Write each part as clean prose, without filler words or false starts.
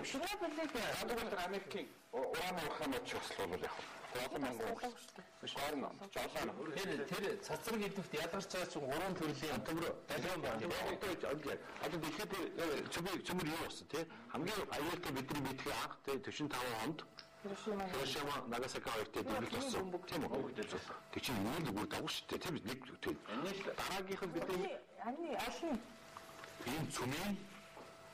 Чернобылийг Америкийн уран ухаанууд ч ослол яг. Тэр цацраг идэвхт ялгарч байгаа чинь 3 төрлийн долгион байна. Одоо дэлхийд цөмөр юу болсон тий? Хамгийн аюултай бидний мэдхий анх 45 онд Хирошима, Нагасаки хоёртой дэмжлэг болсон. Тийм үү? Тэг чинь нэг бүр дагуу шүү дээ. Тийм нэг дараагийнх нь бидний алын ийм цөмийн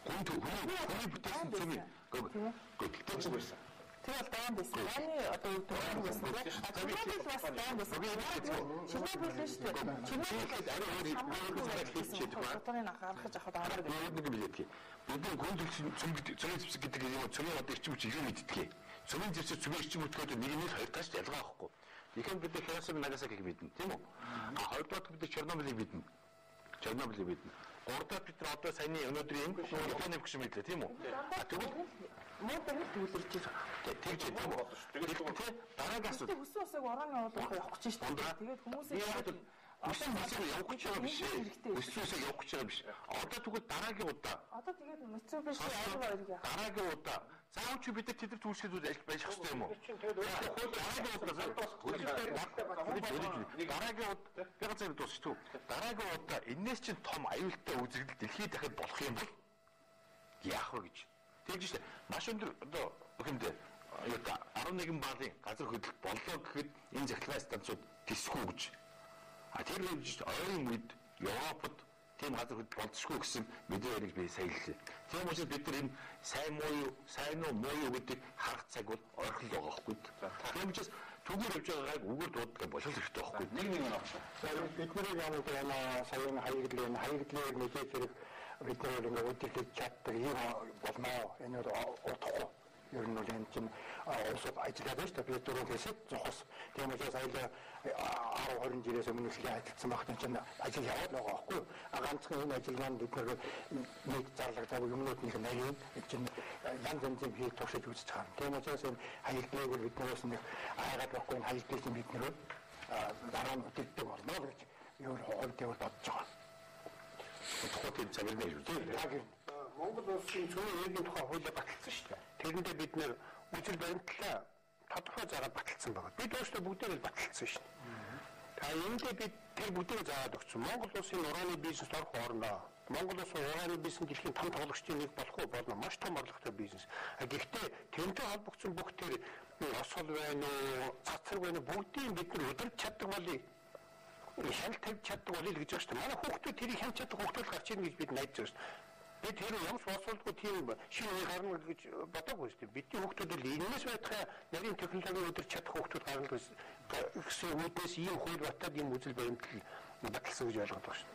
хүний бүтээсэн цөмийн гөлтэй ч байсан. тэр бол даан байсан. Яны одоо даан байсан. Чернобыль бас даан байсан. Чернобыль шүү дээ. Чернобыль ари өөр хийчихээд байна. Одооны гаргаж авахд арга нэг юм хэлээ. Бидний гүндэлсэн цөмийн зэвсэг гэдэг юм цөмийн одоо ирчим хүч юу мэддэг. Цөмийн зэвсэг цөмийн ирчим хүчтэй нэг нь хоёр таш ялгаа авахгүй. Ихэн бид Хирошима, Нагасакиг мэднэ, тийм үү? Хоёрдугаар бид Чернобылийг мэднэ. Чернобылийг мэднэ. Гуравдугаар бид одоо саяны өнөөдрийн Японы гүш мэдлээ, тийм үү? Тэгвэл модерн төвлөрч байгаа. тэгж тийм үү? Тэгээд дараагийн асуудал Хүссэн усыг орооны оолох явах гэж шүү дээ. Тэгээд хүмүүсээ Өсөн усыг явах гэж байгаа биш. Өсөн усыг явах гэж байгаа биш. Одоо тэгвэл дараагийн удаа. Одоо тэгээд Mitsubishi Ariba-ыг яах. Дараагийн удаа. Заавал чи бид тэд түүшгээд байж байх хэрэгтэй юм уу? Дараагийн удаа би ганцаар дуусчих. Дараагийн удаа энэс чинь том аюултай үзэгдэл дэлхийд дахиад болох юм бол яах вэ гэж. Тэгж шээ. Маш өндөр одоо бүхэнд 11 баалын газар хөдлөлт боллоо гэхэд энэ захиргааны станцууд тэсэхгүй гэж. Тэр үеж ойрын үед Европод тийм газар хөдлөлт болцсохгүй гэсэн мэдээ яриг би сая хэллээ. Тийм учраас бид нар энэ сайн уу муу юу гэдэг харах цаг бол ойрхон л байгаа байхгүй. Тийм учраас түгээр явж байгааг үгээр дууддаг болох хэрэгтэй байхгүй. Нэг авах. Бидний ямар саяны хаягдлыг мэдээ зэрэг бид нар ингээд үдирхэж чаддаг юм болноо. Энэ удахгүй. Ер нь бол энэ чинь улсад ажиллаад байна шүү дээ. Би дөрөв хэсэг зохос. Тийм учраас аяла 10-20 жилээс өмнө л ажилласан багтан чинь ажил яваад байгаа байхгүй. Ганцхан энэ ажилгаанд бид нэг зарлагдав юмнууд нэг нарийн чинь янз янзын хийж туршиж үзэж байгаа. Тийм учраас энэ хаягдлыг бид нараас нэг айгаад байхгүй энэ хаягдлыг бид нэр дараа нь үтэлдэг болно гэж ер хойдоо бодож байгаа. Хотын цагирнаа юу тийм. Монгол улсын цөмийн иргэний тухай хуулиа баталсан шүү дээ. Тэрэндээ бид нэр үжил баримтлаа тодорхой заагаад баталсан байгаа. Бид өөрсдөө бүгдээ л баталсан шүү дээ. Та эндээ бид тэр бүгдээ заагаад өгсөн. Монгол улсын ураны бизнес орох хоорондоо Монгол улсын ураны бизнес дэлхийн том тоглогчдын нэг болох уу болно. Маш том орлоготой бизнес. Гэхдээ тэрнтэй холбогдсон бүх тэр осгол байна уу, цацраг байна уу бүгдийг бид нар өдөрч чаддаг болъё. Шалт тавьж чаддаг болъё гэж байна шүү дээ. Манай хүүхдүүд тэрийг хянч чаддаг хүүхдүүд гарч ирнэ гэж бид найдаж байна шүү дээ. Бид тэр юмс болсолгүй тийм шинэ гарна гэж бодоогүй шүү дээ. Бидний хүүхдүүд л энэс байтугай нарийн технологи өдөрч чадах хүүхдүүд гарна гэсэн үүднээс ийм хууль батаад ийм үзэл баримтлал баталсан гэж ойлгоод байгаа шүү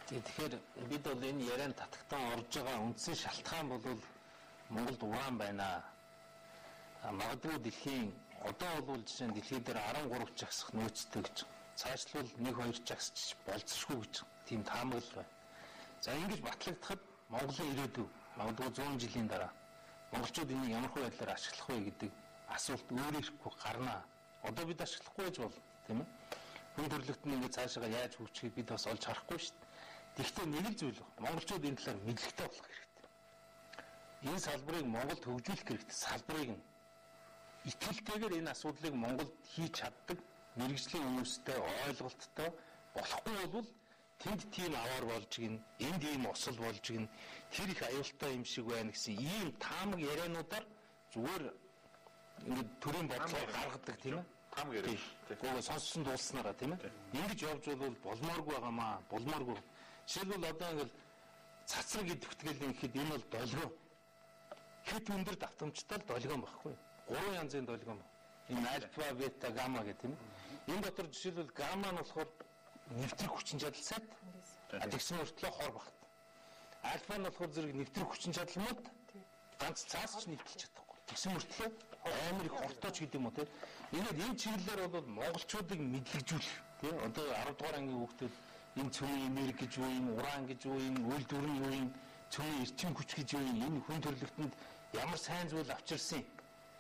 дээ. Тэгэхээр бид бол энэ ярианд татагтан орж байгаа үндсэн шалтгаан бол Монголд уран байна. Магадгүй дэлхийн одоо бол жишээ нь дэлхийд дээр 13 жагсах нөөцтэй гэж цаашлбал 1-2 жагсч болцсохгүй гэж тийм таамаглал байна. За ингэж батлагдахад Монголын ирээдүй магадгүй 100 жилийн дараа монголчууд энийг ямар хөө байдлаар ашиглах вэ гэдэг асуулт өөрөөрөө гарнаа. Одоо бид ашиглахгүй байж бол тийм ээ. Хүн төрөлхтөн ингэ цаашаа яаж хөгжихийг бид бас олж харахгүй шүү дээ. Гэхдээ нэг л зүйл байна. Монголчууд энэ талаар мэдлэгтэй болох хэрэгтэй. Энэ салбарыг Монголд хөгжүүлэх хэрэгтэй. Салбарыг нь итгэлтэйгээр энэ асуудлыг Монголд хийж чаддаг мэргэжлийн хүмүүстэй ойлголттой болохгүй бол тэнд тийм аваар болж гин, энд ийм осол болж гин, тэр их аюултай юм шиг байна гэсэн ийм таамаг яриануудаар зүгээр ингэ төрийн бодлого гаргадаг тийм ээ. Таамаг яриа. Гэхдээ сонссон дуулснараа тийм ээ. Ингэж явж бол болмооргүй байгаамаа, болмооргүй. Жишээлбэл одоо ингэ цацраг идэвхтгэл ингэхэд энэ бол долгион. Хэд өндөр давтамжтай л долгион байхгүй. 3 янзын долгион байна. Энэ альфа, бета, гамма гэх тийм ээ. Энэ дотор жишээлбэл гамма нь болохоор нэвтрэх хүчин чадал сайд. Тэгсэн мөртлөө хор багт. Альфа нь болохоор зэрэг нэвтрэх хүчин чадал мод ганц цаас ч нэвтэлж чадахгүй. Тэгсэн мөртлөө амар их хортой ч гэдэг юм уу тийм. Энэ чиглэлээр бол монголчуудыг мэдлэгжүүлэх тийм. Одоо 10 дугаар ангийн хүүхдүүд энэ цөмийн энерги гэж юу юм, уран гэж юу юм, үйлдвэр нь юу юм, цөмийн эрчим хүч гэж юу юм, энэ хүн төрөлхтөнд ямар сайн зүйл авчирсан,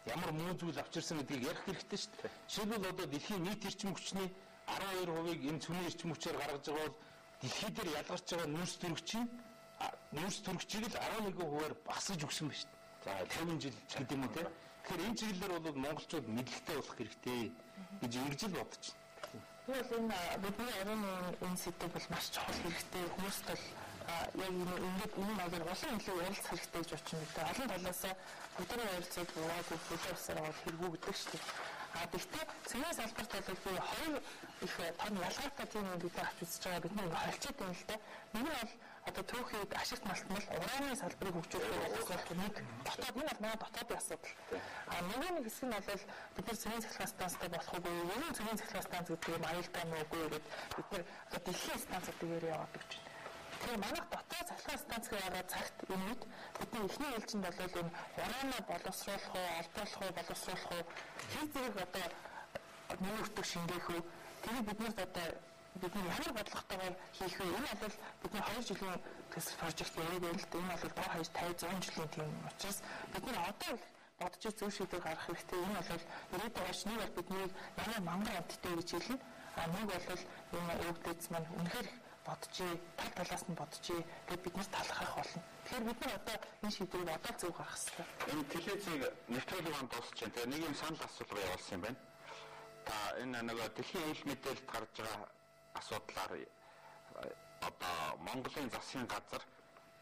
ямар муу зүйл авчирсан гэдгийг ярих хэрэгтэй шүү дээ. Жишээлбэл одоо дэлхийн нийт эрчим хүчний 12%-ийг энэ цөмийн эрчим хүчээр гаргаж байгаа бол дэлхий дээр ялгарч байгаа нүүрс төрөгчийг л 11%-аар багасгаж өгсөн байна шүү дээ. 50 жил гэдэг юм уу те. Тэгэхээр энэ чиглэлээр бол монголчууд мэдлэгтэй болох хэрэгтэй гэж ингэж л бодож байна. Тэгвэл энэ бидний орны энэ сэдв бол маш чухал хэрэгтэй. Хүмүүст бол яг ингээд энэ малаар улам илүү ярилцах хэрэгтэй гэж бодчихно гэдэг. Олон талаас бидний ярилцаад яваагүй бүлэвсээр бол хэрэггүй гэдэг шүү дээ. Гэхдээ цэгийн салбарт бол би хоёр их том ялгаатай тийм ингээд авч үзэж байгаа бид нэг холцоод байна л да. Нэг нь бол одоо түүхийд ашигт малтмал ураны салбарыг хөгжүүлэх асуудал нэг дотоод энэ бол манай дотоодын асуудал. Нөгөө нэг хэсэг нь бол бид нар цэгийн цахилгаан станцтай болох үгүй. Ерөн цэгийн цахилгаан станц гэдэг юм аюултай мó үгүй гэдэг бид нар одоо дэлхийн станцуудаар яваад гэж байна. Тэгэхээр манайх дотоод цахилгаан станцыг яваад цагт юмуд бидний эхний ээлжинд бол энэ ураанаа боловсруулах уу, албуулах уу, боловсруулах уу хий зэрэг одоо нүүртэг шингээх үү. Тэгээд биднээс одоо бидний ямар бодлоготойгоор хийх вэ? Энэ бол бидний 2 жилийн төсөл прожект яриаг байл л да. Энэ бол бага 50 100 жилийн тийм учраас бид нар одоо их бодож зөв шийдвэр гаргах хэрэгтэй. Энэ бол ирээдүйн хойш нэг бол бидний ямар манган амттай гэж хэлнэ. Нэг бол энэ өвдөц маань үнэхээр бодчихъя, тал талаас нь бодчихъя. Тэгээд бид нар талхах болно. Тэгэхээр бид нар одоо энэ шийдвэрийг одоо зөв гаргах хэрэгтэй. Энэ телевизийг нэвтрүүлэг маань дуусч байна. Тэгээ нэг юм санал асуулга явуулсан юм байна. Та энэ нөгөө дэлхийн аюул мэдээлэлд гарч байгаа асуудлаар одоо Монголын засгийн газар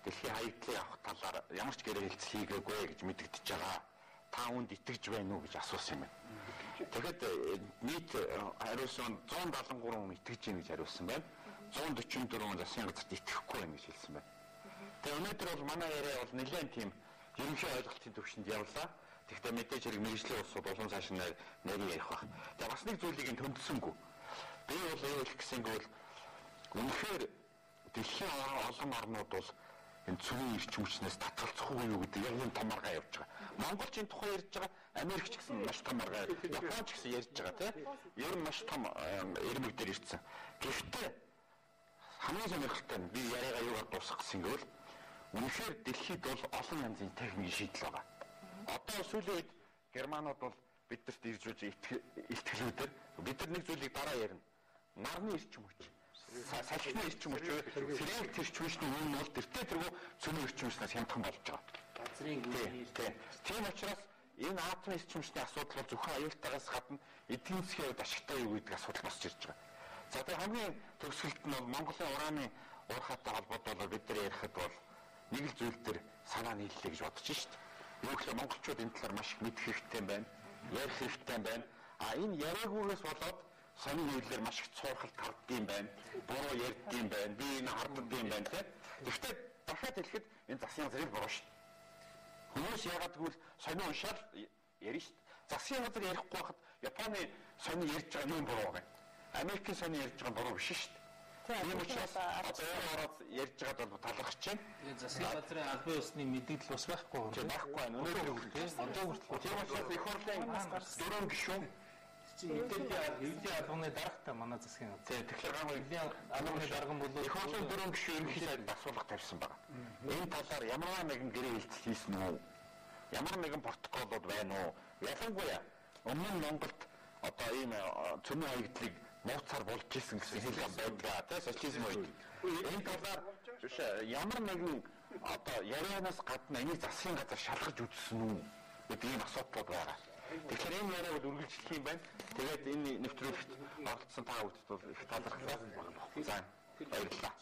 дэлхийн хаягдлыг авах талаар ямар ч гэрээ хэлцэл хийгээгүй гэж мэдэгдэж байгаа. Та үүнд итгэж байна уу гэж асуусан юм байна. Тэгэхэд нийт хариулсан 173 хүн итгэж байна гэж хариулсан байна. 144 засгийн газарт итгэхгүй байна гэж хэлсэн байна. Тэгээ өнөөдөр бол манай яриа бол нэлээд тийм ерөнхий ойлголтын төвшөнд явлаа. Тэгэхдээ мэдээж хэрэг мэргэжлийн улсууд улам цааш нарийн ярих баг. Тэгээ бас нэг зүйлийг нь төндөсөнгүй. Би бол юу хэлэх гэсэнгүү бол үнэхээр дэлхийн олон орнууд бол энэ цөмийн эрчим хүчнээс татгалзахгүй юу гэдэг яг энэ том маргаа явж байгаа. Монголч энэ тухай ярьж байгаа, Америк ч гэсэн маш том маргаа, Япон ч гэсэн ярьж байгаа тийм. Ер нь маш том ирмэг дээр ирсэн. Гэхдээ хамгийн сонирхолтой нь би яриагаа юугаар дуусгах гэсэнгүү бол үнэхээр дэлхийд бол олон янзын техникийн шийдэл байгаа. Одоо сүүлийн үед германууд бол бидэрт ирж үж итгэлүүдээр бид нар нэг зүйлийг дараа ярина. Нарны эрчим хүч, салхины эрчим хүч, фрэнк эрчим хүчний үн бол тэртээ цөмийн эрчим хүчнээс хямдхан болж байгаа. Газрын үеэр тийм учраас энэ атомын эрчим хүчний асуудал бол зөвхөн аюултайгаас гадна эдийн засгийн хувьд ашигтай юу гэдэг асуудал босч ирж байгаа. За тэгээ хамгийн төгсгөлт нь бол Монголын ураны уурхайтай холбоотой бид нар ярихад бол нэг л зүйл дээр санаа нийллээ гэж бодож шít. Юу гэхээр монголчууд энэ талаар маш их мэдэх хэрэгтэй байна. Ярих хэрэгтэй байна. Энэ яриагүйгээс болоод сонин үйлээр маш их цуурхалт гардыг байна. Буруу ярьдгийг байна. Би энэ харддаг юм байна тийм. Гэхдээ дахиад хэлэхэд энэ засгийн газрыг буруу шít. Хүмүүс яагаад гэвэл сонин уншаал ярина шít. Засгийн газар ярихгүй байхад Японы сонин ярьж байгаа юм буруу байна. Америкийн сонин ярьж байгаа буруу биш шít. Тийм учраас ороод ярьж байгаад бол талархаж байна. Засгийн газрын албан ёсны мэдээлэл бас байхгүй юм. Байхгүй байна. Өнөөдөр хүртэл одоо хүртэл тийм учраас их хурлын дөрөв гишүүн хэвлэлийн албаны дарагтай манай засгийн газар. Тийм тэгэхээр хэвлэлийн албаны дарга бол их хурлын дөрөв гишүүн ерөнхий сайд асуулга тавьсан байна. Энэ талаар ямар нэгэн гэрээ хэлцэл хийсэн үү? Ямар нэгэн протоколууд байна уу? Ялангуяа өмнө нь Монголд одоо ийм цөмийн хаягдлыг нууцаар болж ирсэн гэсэн хэлэм байдаг тийм социализм үед. Энэ талаар ямар нэгэн одоо ярианаас гадна энийг засгийн газар шалгаж үзсэн үү гэдэг ийм асуудлууд байгаа. Тэгэхээр энэ яриаг бол үргэлжлэх юм байна. Тэгээд энэ нэвтрүүлэгт оролцсон та бүхэнд бол их талархлаа. За баярлалаа.